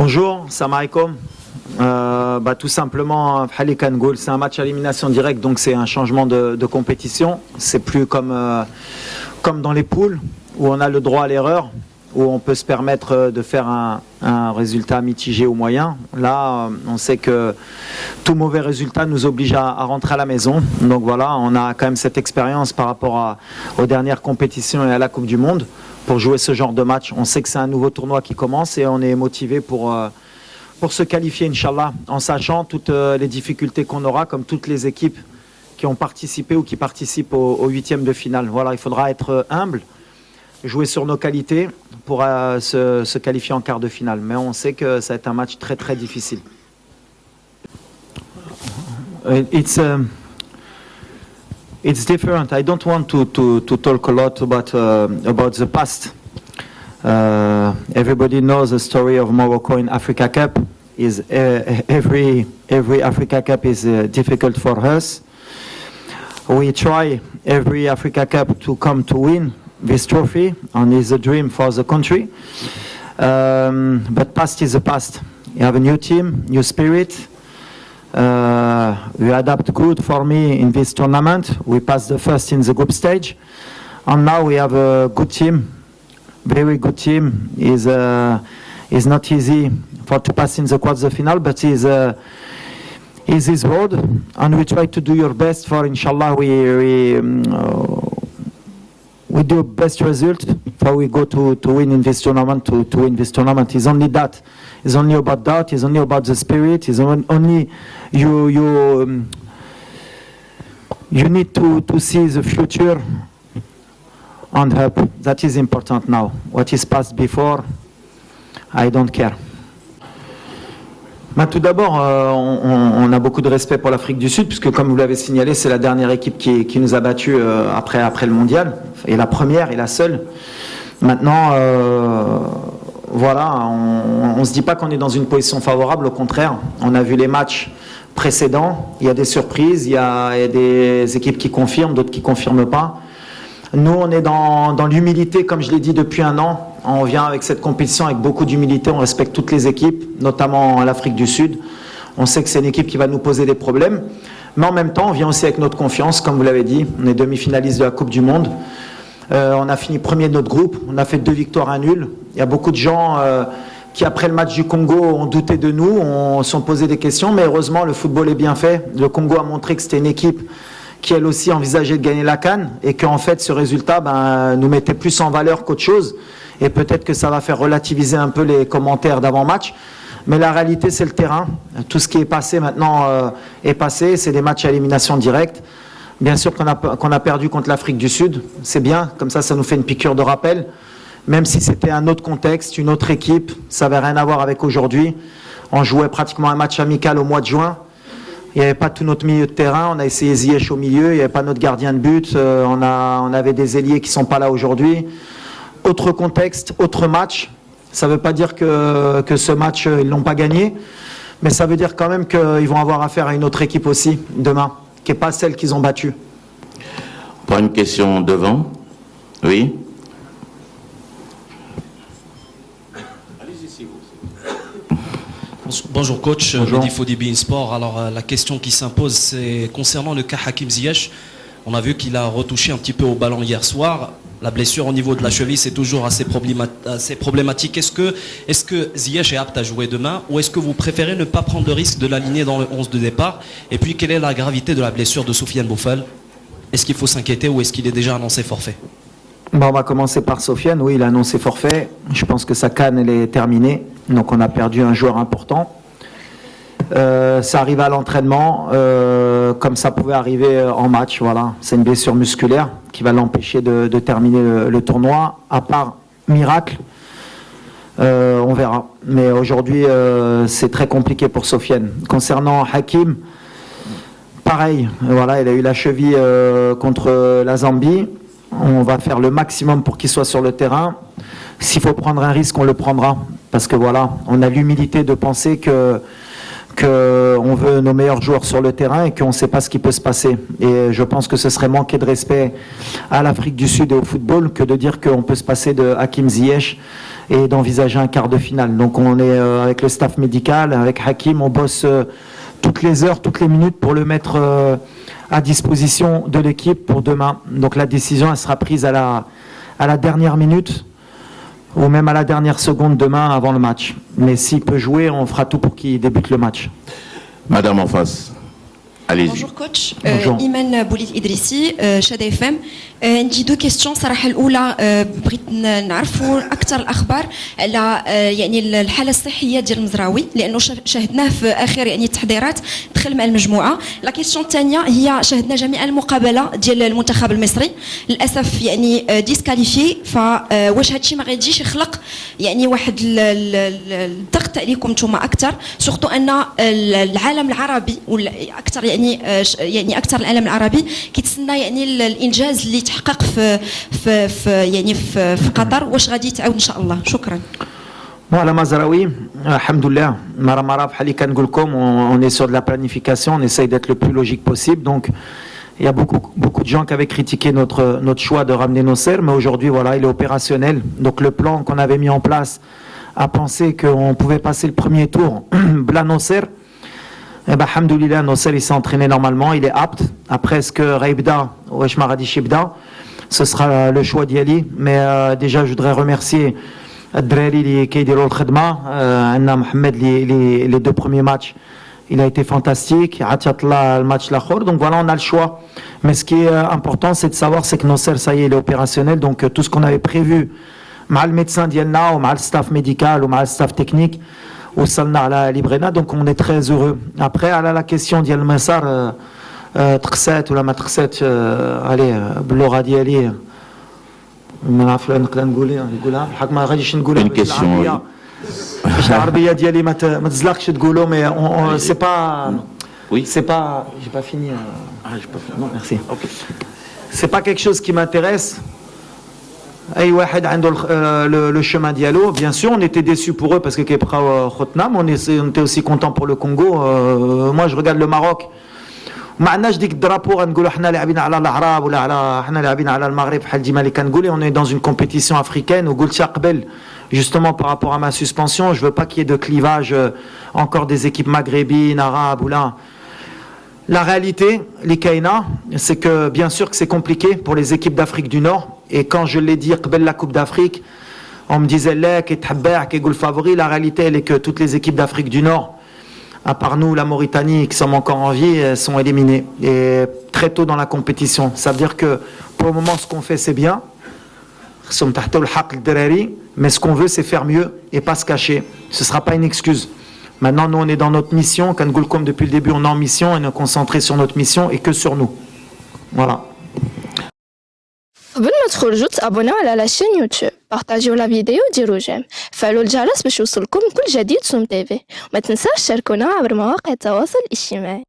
Bonjour, salam alaikum. Tout simplement, Halikan Goul, c'est un match à élimination directe, donc c'est un changement de compétition. C'est plus comme dans les poules, où on a le droit à l'erreur, où on peut se permettre de faire un résultat mitigé ou moyen. Là, on sait que tout mauvais résultat nous oblige à rentrer à la maison. Donc voilà, on a quand même cette expérience par rapport aux dernières compétitions et à la Coupe du Monde pour jouer ce genre de match. On sait que c'est un nouveau tournoi qui commence et on est motivé pour se qualifier, Inch'Allah, en sachant toutes les difficultés qu'on aura, comme toutes les équipes qui ont participé ou qui participent au huitième de finale. Voilà, il faudra être humble, jouer sur nos qualités pour se qualifier en quart de finale. Mais on sait que ça va être un match très très difficile. It's different. I don't want to talk a lot about the past. Everybody knows the story of Morocco in Africa Cup. Every Africa Cup is difficult for us. We try every Africa Cup to come to win this trophy, and it's a dream for the country. But past is the past. You have a new team, new spirit. We adapt good for me in this tournament. We passed the first in the group stage, and now we have a good team, very good team. Is not easy to pass in the quarter-final, but is his road, and we try to do your best for. Inshallah, we do best result for we go to win in this tournament. To win this tournament is only that. It's only about that. It's only about the spirit. It's only you need to see the future and help. That is important now. What is past before, I don't care. Tout d'abord, on a beaucoup de respect pour l'Afrique du Sud, puisque comme vous l'avez signalé, c'est la dernière équipe qui nous a battus après le mondial, et la première et la seule. Maintenant, voilà, on ne se dit pas qu'on est dans une position favorable, au contraire. On a vu les matchs précédents, il y a des surprises, il y a des équipes qui confirment, d'autres qui ne confirment pas. Nous, on est dans l'humilité, comme je l'ai dit depuis un an. On vient avec cette compétition avec beaucoup d'humilité, on respecte toutes les équipes, notamment l'Afrique du Sud. On sait que c'est une équipe qui va nous poser des problèmes, mais en même temps, on vient aussi avec notre confiance, comme vous l'avez dit. On est demi-finaliste de la Coupe du Monde. On a fini premier de notre groupe, on a fait 2 victoires, 1 nul. Il y a beaucoup de gens qui, après le match du Congo, ont douté de nous, se sont posé des questions, mais heureusement, le football est bien fait. Le Congo a montré que c'était une équipe qui elle aussi envisageait de gagner la CAN, et qu'en fait ce résultat nous mettait plus en valeur qu'autre chose, et peut-être que ça va faire relativiser un peu les commentaires d'avant-match, mais la réalité c'est le terrain. Tout ce qui est passé maintenant est passé, c'est des matchs à élimination directe. Bien sûr qu'on a perdu contre l'Afrique du Sud, c'est bien, comme ça nous fait une piqûre de rappel, même si c'était un autre contexte, une autre équipe, ça n'avait rien à voir avec aujourd'hui. On jouait pratiquement un match amical au mois de juin. Il n'y avait pas tout notre milieu de terrain, on a essayé Ziyech au milieu, il n'y avait pas notre gardien de but, on avait des ailiers qui ne sont pas là aujourd'hui. Autre contexte, autre match, ça ne veut pas dire que ce match, ils ne l'ont pas gagné, mais ça veut dire quand même qu'ils vont avoir affaire à une autre équipe aussi, demain, qui n'est pas celle qu'ils ont battue. Pour une question devant, oui. Bonjour coach, Bonjour. Mehdi Fodibi Sport. Alors la question qui s'impose, c'est concernant le cas Hakim Ziyech. On a vu qu'il a retouché un petit peu au ballon hier soir. La blessure au niveau de la cheville, c'est toujours assez problématique. Est-ce que Ziyech est apte à jouer demain, ou est-ce que vous préférez ne pas prendre le risque de l'aligner dans le 11 de départ? Et puis quelle est la gravité de la blessure de Soufiane Boufal? Est-ce qu'il faut s'inquiéter ou est-ce qu'il est déjà annoncé forfait? On va commencer par Sofiane. Oui, il a annoncé forfait. Je pense que sa CAN elle est terminée. Donc on a perdu un joueur important. Ça arrive à l'entraînement, comme ça pouvait arriver en match. Voilà, c'est une blessure musculaire qui va l'empêcher de terminer le tournoi. À part miracle, on verra. Mais aujourd'hui, c'est très compliqué pour Sofiane. Concernant Hakim, pareil. Voilà, il a eu la cheville contre la Zambie. On va faire le maximum pour qu'il soit sur le terrain. S'il faut prendre un risque, on le prendra. Parce que voilà, on a l'humilité de penser que qu'on veut nos meilleurs joueurs sur le terrain et qu'on ne sait pas ce qui peut se passer. Et je pense que ce serait manquer de respect à l'Afrique du Sud et au football que de dire qu'on peut se passer de Hakim Ziyech et d'envisager un quart de finale. Donc on est avec le staff médical, avec Hakim, on bosse toutes les heures, toutes les minutes pour le mettre à disposition de l'équipe pour demain. Donc la décision, elle sera prise à la dernière minute ou même à la dernière seconde demain avant le match. Mais s'il peut jouer, on fera tout pour qu'il débute le match. Madame en face, allez-y. Bonjour coach, Bonjour. إيمان بوليد إدريسي شادي اف ام. عندي دو كيستيون صراحة. الأولى بغيت نعرفوا أكثر الأخبار على يعني الحالة الصحية ديال المزراوي لأنه شاهدناه في آخر يعني التحضيرات دخل مع المجموعة. لا كيستيون الثانية هي شاهدنا جميع المقابلة ديال المنتخب المصري للأسف يعني ديسكاليفي. فواش هادشي ما غيجيش يخلق يعني واحد الضغط عليكم نتوما أكثر سورتو أن العالم العربي ولا أكثر يعني أكثر العالم العربي كيتسنى يعني الإنجاز اللي تحقق في قطر. واش غادي يتعاود ان شاء الله؟ شكرا. Voilà Mazraoui, alhamdoulilah, Maramara Halikan Gulkom, on est sur de la planification, on essaye d'être le plus logique possible. Donc il y a beaucoup de gens qui avaient critiqué notre choix de ramener Nosser, mais aujourd'hui voilà, il est opérationnel. Donc le plan qu'on avait mis en place à penser qu'on pouvait passer le premier tour, Bla Nosser, eh ben, alhamdoulilah, Nosser il s'est entraîné normalement, il est apte. Après, est-ce que Raibda ou Eshmaradi Shibda, ce sera le choix d'Yali. Mais déjà, je voudrais remercier Dreli qui a dit l'autre Anna Mohamed, les deux premiers matchs, il a été fantastique. Atiatla, le match l'achor. Donc voilà, on a le choix. Mais ce qui est important, c'est de savoir, c'est que Nosser, ça y est, il est opérationnel. Donc tout ce qu'on avait prévu, mal le médecin d'Yelna, ou mal le staff médical, ou mal le staff technique, au Salna à la Librena, donc on est très heureux. Après, à la question d'Yel Massar, Trekset ou la Matrexet, allez, Blora Diali, Une question. العربية ديالي ما تزلقش تقولوا mais c'est pas Oui. c'est pas j'ai pas fini non merci c'est pas quelque chose qui m'intéresse. أي واحد عنده le chemin dialogue. Bien sûr, on était déçus pour eux parce que كيبقاو خوتنا, on était aussi content pour le Congo. Moi, je regarde le Maroc. ما عندناش ديك الدرابو غنقولوا حنا لاعبين على العرب ولا على حنا لاعبين على المغرب بحال ديما اللي كنقول. On est dans une compétition africaine وقلتها قبل justement par rapport à ma suspension, je veux pas qu'il y ait de clivage encore des équipes maghrébines, arabes ou là. La réalité, les Kaina, c'est que bien sûr que c'est compliqué pour les équipes d'Afrique du Nord. Et quand je l'ai dit, la Coupe d'Afrique, on me disait le favori. La réalité, elle est que toutes les équipes d'Afrique du Nord, à part nous, la Mauritanie, qui sommes encore en vie, elles sont éliminées. Et très tôt dans la compétition. Ça veut dire que pour le moment, ce qu'on fait, c'est bien. Mais ce qu'on veut, c'est faire mieux et pas se cacher. Ce ne sera pas une excuse. Maintenant, nous, on est dans notre mission. Quand Goulkom, depuis le début, on est en mission et on est concentré sur notre mission et que sur nous. Voilà. قبل ما تخرجوا تابوناو على لاشين يوتيوب، بارطاجيو لا فيديو وديروا جيم، فعلوا الجرس باش يوصلكم كل جديد سوم تيفي، وما تنساوش تشاركونا عبر مواقع التواصل الاجتماعي.